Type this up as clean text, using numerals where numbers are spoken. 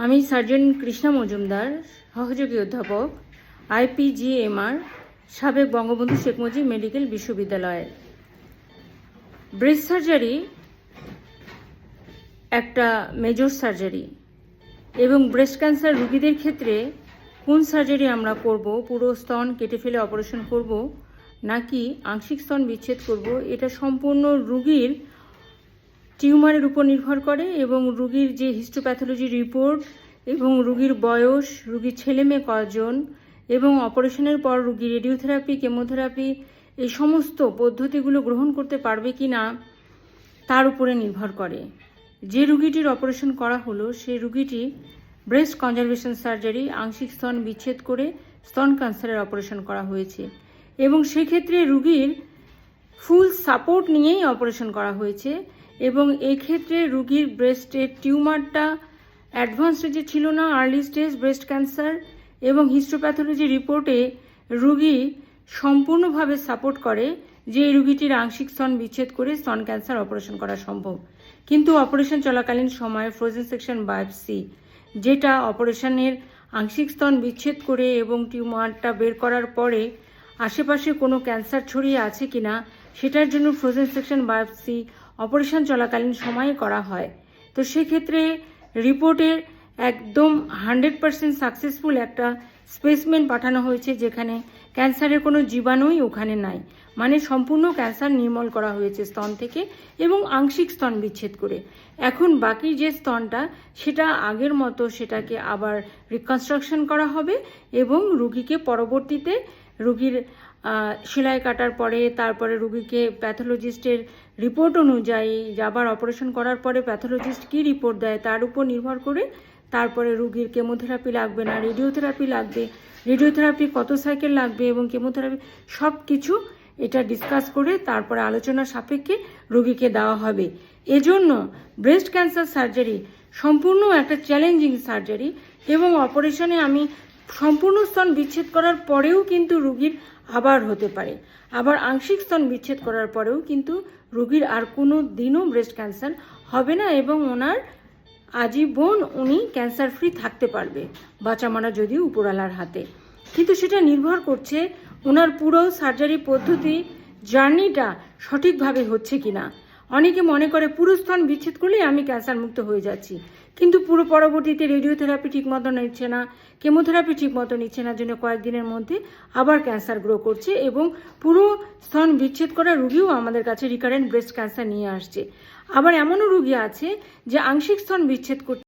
আমি সার্জন কৃষ্ণা মজুমদার, সহযোগী অধ্যাপক, IPGMR, সাবেক বঙ্গবন্ধু শেখ মুজিব মেডিকেল বিশ্ববিদ্যালয়ের। ব্রেস্ট সার্জারি একটা মেজর সার্জারি এবং ব্রেস্ট ক্যান্সার রোগীদের ক্ষেত্রে কোন সার্জারি আমরা করব, পুরো স্তন কেটে ফেলে অপারেশন করব নাকি আংশিক স্তন বিচ্ছেদ করব, এটা সম্পূর্ণ রোগীর টিউমারের উপর নির্ভর করে এবং রোগীর যে হিস্টোপ্যাথোলজি রিপোর্ট এবং রোগীর বয়স, রোগীর ছেলে মেয়ে কজন এবং অপারেশনের পর রোগী রেডিওথেরাপি, কেমোথেরাপি এই সমস্ত পদ্ধতিগুলো গ্রহণ করতে পারবে কি না তার উপরে নির্ভর করে। যে রোগীটির অপারেশন করা হলো সেই রোগীটি ব্রেস্ট কনজারভেশন সার্জারি, আংশিক স্তন বিচ্ছেদ করে স্তন ক্যান্সারের অপারেশন করা হয়েছে এবং সেক্ষেত্রে রোগীর ফুল সাপোর্ট নিয়েই অপারেশন করা হয়েছে এবং এক্ষেত্রে রোগীর ব্রেস্টের টিউমারটা অ্যাডভান্স স্টেজে ছিল না, আর্লি স্টেজ ব্রেস্ট ক্যান্সার, এবং হিস্টোপ্যাথোলজি রিপোর্টে রোগী সম্পূর্ণভাবে সাপোর্ট করে যে এই রোগীটির আংশিক স্তন বিচ্ছেদ করে স্তন ক্যান্সার অপারেশন করা সম্ভব। কিন্তু অপারেশন চলাকালীন সময়ে ফ্রোজেন সেকশন বায়োপসি, যেটা অপারেশনের আংশিক স্তন বিচ্ছেদ করে এবং টিউমারটা বের করার পরে আশেপাশে কোনো ক্যান্সার ছড়িয়ে আছে কিনা সেটার জন্য ফ্রোজেন সেকশন বায়োপসি অপারেশন চলাকালীন সময়ে করা হয়। তো সেক্ষেত্রে রিপোর্টের একদম 100% সাকসেসফুল একটা স্পেসমেন পাঠানো হয়েছে যেখানে ক্যান্সারের কোনো জীবাণুই ওখানে নাই, মানে সম্পূর্ণ ক্যান্সার নির্মূল করা হয়েছে স্তন থেকে এবং আংশিক স্তন বিচ্ছেদ করে। এখন বাকি যে স্তনটা সেটা আগের মতো সেটাকে আবার রিকনস্ট্রাকশন করা হবে এবং রোগীকে পরবর্তীতে রোগীর সেলাই কাটার পরে তারপরে রোগীকে প্যাথোলজিস্টের রিপোর্ট অনুযায়ী আবার অপারেশন করার পরে প্যাথোলজিস্ট কী রিপোর্ট দেয় তার উপর নির্ভর করে তারপরে রোগীর কেমোথেরাপি লাগবে না রেডিওথেরাপি লাগবে, রেডিওথেরাপি কত সাইকেল লাগবে এবং কেমোথেরাপি সব কিছু এটা ডিসকাস করে তারপরে আলোচনা সাপেক্ষে রোগীকে দেওয়া হবে। এজন্য ব্রেস্ট ক্যান্সার সার্জারি সম্পূর্ণ একটা চ্যালেঞ্জিং সার্জারি এবং অপারেশনে আমি সম্পূর্ণ স্তন বিচ্ছেদ করার পরেও কিন্তু রোগীর আবার হতে পারে, আবার আংশিক স্তন বিচ্ছেদ করার পরেও কিন্তু রোগীর আর কোনো দিনও ব্রেস্ট ক্যান্সার হবে না এবং ওনার আজীবন উনি ক্যান্সার ফ্রি থাকতে পারবে, বাঁচা মারা যদিও উপরওয়ালার হাতে। কিন্তু সেটা নির্ভর করছে ওনার পুরো সার্জারি পদ্ধতি জার্নিটা সঠিকভাবে হচ্ছে কিনা। অনেকে মনে করে পুরো স্তন বিচ্ছেদ করলেই আমি ক্যান্সার মুক্ত হয়ে যাচ্ছি, কিন্তু পুরো পরবর্তীতে রেডিওথেরাপি ঠিক মতো নিচ্ছে না, কেমোথেরাপি ঠিক মতো নিচ্ছে না, জন্য কয়েকদিনের মধ্যে আবার ক্যান্সার গ্রো করছে এবং পুরো স্তন বিচ্ছেদ করা রোগীও আমাদের কাছে রিকারেন্ট ব্রেস্ট ক্যান্সার নিয়ে আসছে। আবার এমনও রোগী আছে যে আংশিক স্তন বিচ্ছেদ করতে